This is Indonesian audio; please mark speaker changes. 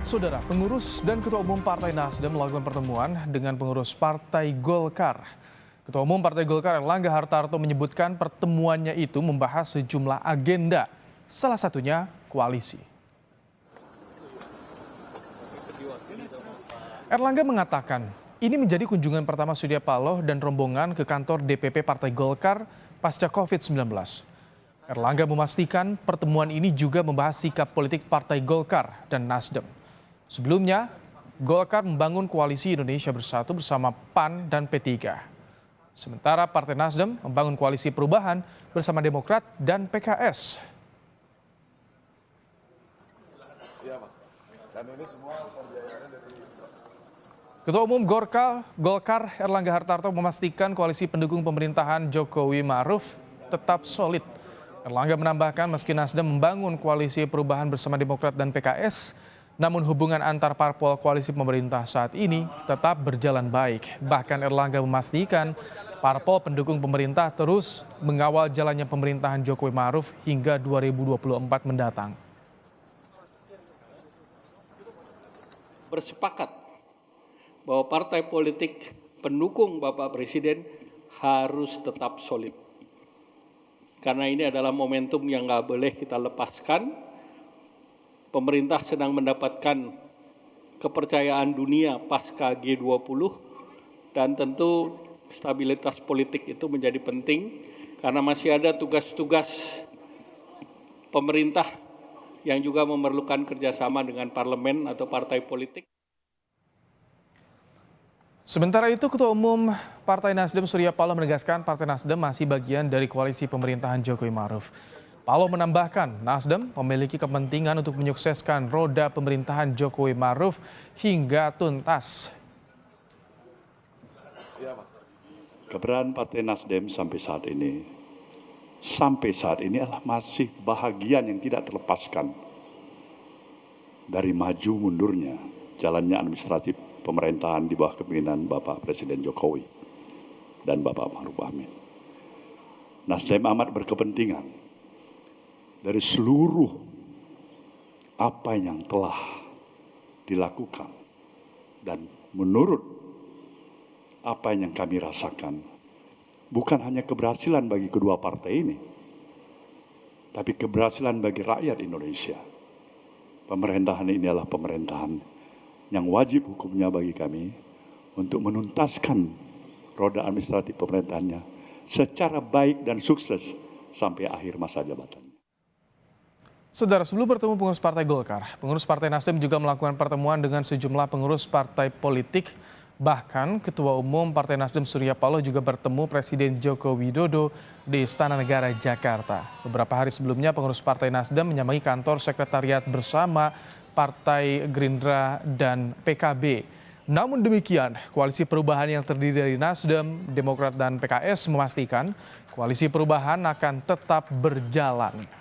Speaker 1: Saudara, pengurus dan Ketua Umum Partai Nasdem melakukan pertemuan dengan pengurus Partai Golkar. Ketua Umum Partai Golkar Erlangga Hartarto menyebutkan pertemuannya itu membahas sejumlah agenda, salah satunya koalisi. Erlangga mengatakan, ini menjadi kunjungan pertama Surya Paloh dan rombongan ke kantor DPP Partai Golkar pasca COVID-19. Erlangga memastikan pertemuan ini juga membahas sikap politik Partai Golkar dan Nasdem. Sebelumnya, Golkar membangun koalisi Indonesia Bersatu bersama PAN dan P3. Sementara Partai Nasdem membangun koalisi perubahan bersama Demokrat dan PKS. Ketua Umum Golkar Erlangga Hartarto memastikan koalisi pendukung pemerintahan Jokowi Ma'ruf tetap solid. Erlangga menambahkan meski Nasdem membangun koalisi perubahan bersama Demokrat dan PKS, namun hubungan antar parpol koalisi pemerintah saat ini tetap berjalan baik. Bahkan Erlangga memastikan parpol pendukung pemerintah terus mengawal jalannya pemerintahan Jokowi Ma'ruf hingga 2024 mendatang.
Speaker 2: Bersepakat bahwa partai politik pendukung Bapak Presiden harus tetap solid. Karena ini adalah momentum yang nggak boleh kita lepaskan. Pemerintah sedang mendapatkan kepercayaan dunia pasca G20 dan tentu stabilitas politik itu menjadi penting karena masih ada tugas-tugas pemerintah yang juga memerlukan kerjasama dengan parlemen atau partai politik.
Speaker 1: Sementara itu, Ketua Umum Partai Nasdem Surya Paloh menegaskan Partai Nasdem masih bagian dari koalisi pemerintahan Jokowi Ma'ruf. Paloh menambahkan, Nasdem memiliki kepentingan untuk menyukseskan roda pemerintahan Jokowi Ma'ruf hingga tuntas.
Speaker 3: Keberadaan Partai Nasdem sampai saat ini adalah masih bahagian yang tidak terlepaskan dari maju mundurnya jalannya administratif pemerintahan di bawah kepemimpinan Bapak Presiden Jokowi dan Bapak Ma'ruf Amin. Nasdem amat berkepentingan dari seluruh apa yang telah dilakukan dan menurut apa yang kami rasakan, bukan hanya keberhasilan bagi kedua partai ini, tapi keberhasilan bagi rakyat Indonesia. Pemerintahan ini adalah pemerintahan yang wajib hukumnya bagi kami untuk menuntaskan roda administratif pemerintahannya secara baik dan sukses sampai akhir masa jabatan.
Speaker 1: Saudara, sebelum bertemu pengurus Partai Golkar, pengurus Partai Nasdem juga melakukan pertemuan dengan sejumlah pengurus partai politik. Bahkan Ketua Umum Partai Nasdem Surya Paloh juga bertemu Presiden Joko Widodo di Istana Negara Jakarta. Beberapa hari sebelumnya pengurus Partai Nasdem menyambangi kantor sekretariat bersama Partai Gerindra dan PKB. Namun demikian, koalisi perubahan yang terdiri dari Nasdem, Demokrat dan PKS memastikan koalisi perubahan akan tetap berjalan.